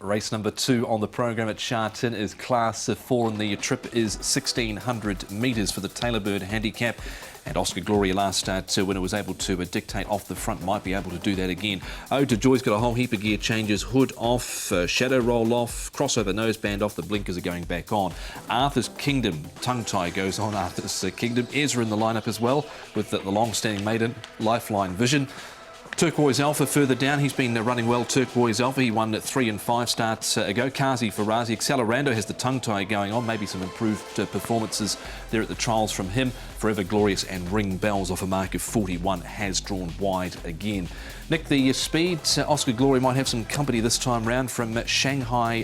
Race number 2 on the program at Sha Tin is Class 4 and the trip is 1,600 metres for the Taylorbird handicap. And Oscar Glory last start when it was able to dictate off the front might be able to do that again. Ode to Joy's got a whole heap of gear changes. Hood off, shadow roll off, crossover noseband off, the blinkers are going back on. Arthur's Kingdom, tongue tie goes on Arthur's Kingdom. Ezra in the lineup as well with the long-standing maiden, Lifeline Vision. Turquoise Alpha further down, he's been running well. Turquoise Alpha, he won 3 and 5 starts ago. Kazi Farazi, Accelerando has the tongue tie going on, maybe some improved performances there at the trials from him. Forever Glorious and Ring Bells off a mark of 41 has drawn wide again. Nick, the speed, Oscar Glory might have some company this time round from Shanghai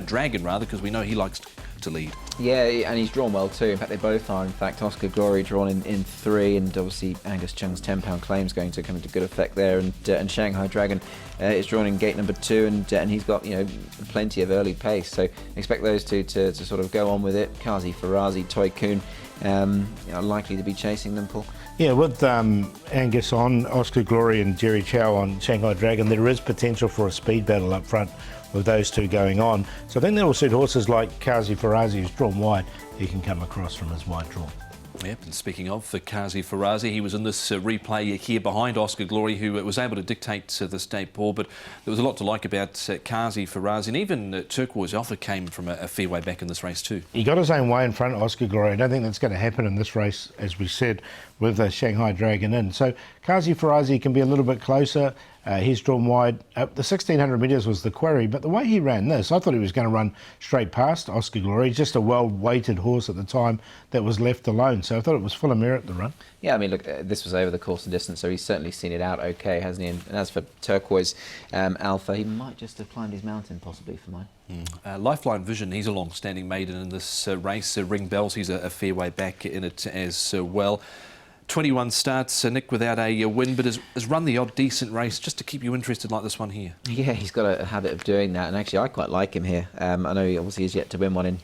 Dragon rather, because we know he likes to lead. Yeah, and he's drawn well too. In fact, they both are. In fact, Oscar Glory drawn in 3, and obviously Angus Chung's £10 claim is going to come into good effect there. And Shanghai Dragon is drawn in gate number 2, and he's got plenty of early pace. So expect those two to sort of go on with it. Kazi Farazi, Toy Kuhn, likely to be chasing them, Paul. Yeah, with Angus on, Oscar Glory and Jerry Chow on Shanghai Dragon, there is potential for a speed battle up front with those two going on. So I think that will suit horses like Kazi Farazi, who's drawn wide. He can come across from his wide draw. Yep, and speaking of the Kazi Farazi, he was in this replay here behind Oscar Glory, who was able to dictate the state, Paul, but there was a lot to like about Kazi Farazi, and even Turquoise Alpha came from a fair way back in this race too. He got his own way in front of Oscar Glory. I don't think that's going to happen in this race, as we said, with Shanghai Dragon in. So Kazi Farazi can be a little bit closer. He's drawn wide. The 1,600 metres was the query, but the way he ran this, I thought he was going to run straight past Oscar Glory. Just a well-weighted horse at the time that was left alone. So I thought it was full of merit, the run. Yeah, I mean, look, this was over the course and distance, so he's certainly seen it out okay, hasn't he? And as for Turquoise Alpha, he might just have climbed his mountain, possibly, for mine. Lifeline Vision, he's a long-standing maiden in this race. Ring Bells, he's a fair way back in it as well. 21 starts, Nick, without a win, but has run the odd decent race just to keep you interested like this one here. Yeah, he's got a habit of doing that, and actually I quite like him here. I know he obviously is yet to win one in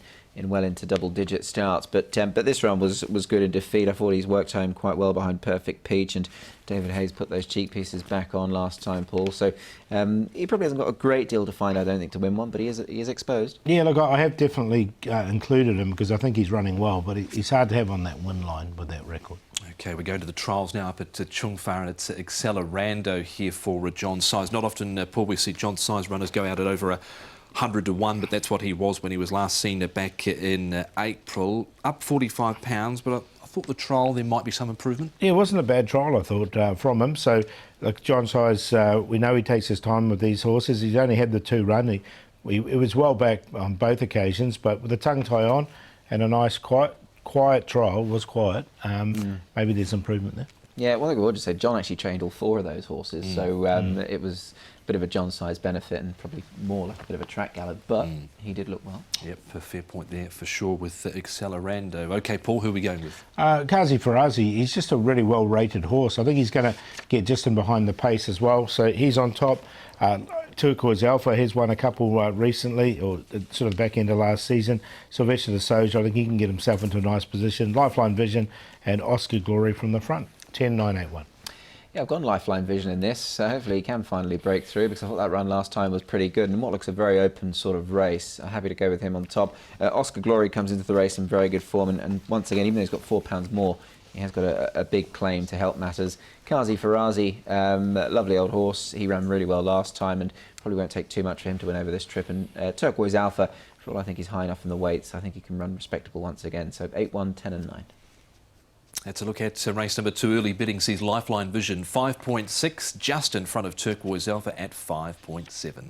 well into double-digit starts, but this round was good in defeat. I thought he's worked home quite well behind Perfect Peach, and David Hayes put those cheek pieces back on last time, Paul. So he probably hasn't got a great deal to find, I don't think, to win one, but he is exposed. Yeah, look, I have definitely included him because I think he's running well, but he's hard to have on that win line with that record. Okay, we're going to the trials now up at Chung Fa, and it's Accelerando here for John Size. Not often, Paul, we see John Size runners go out at over 100 to 1, but that's what he was when he was last seen back in April. Up 45 pounds, but I thought the trial there might be some improvement. Yeah, it wasn't a bad trial, I thought, from him. So, look, John Size, we know he takes his time with these horses. He's only had the 2 run. It was well back on both occasions, but with the tongue tie on and a nice quiet trial, was quiet. Maybe there's improvement there. Yeah, well, I think we would just say John actually trained all 4 of those horses, so it was a bit of a John Size benefit and probably more like a bit of a track gallop, but he did look well. Yep, a fair point there for sure with Accelerando. Okay, Paul, who are we going with? Kazi Farazi, he's just a really well-rated horse. I think he's going to get just in behind the pace as well, so he's on top. Turquoise Alpha has won a couple recently, or sort of back end of last season. Sylvester de Souza, I think he can get himself into a nice position. Lifeline Vision and Oscar Glory from the front. 10-9-8-1. Yeah, I've gone Lifeline Vision in this, so hopefully he can finally break through, because I thought that run last time was pretty good, and what looks a very open sort of race. I'm happy to go with him on top. Oscar Glory comes into the race in very good form, and once again, even though he's got £4 more, he has got a big claim to help matters. Kazi Farazi, lovely old horse. He ran really well last time, and probably won't take too much for him to win over this trip. And Turquoise Alpha, for all I think he's high enough in the weights, I think he can run respectable once again. So 8-1, 10 and 9. Let's look at race number 2. Early bidding sees Lifeline Vision 5.6, just in front of Turquoise Alpha at 5.7.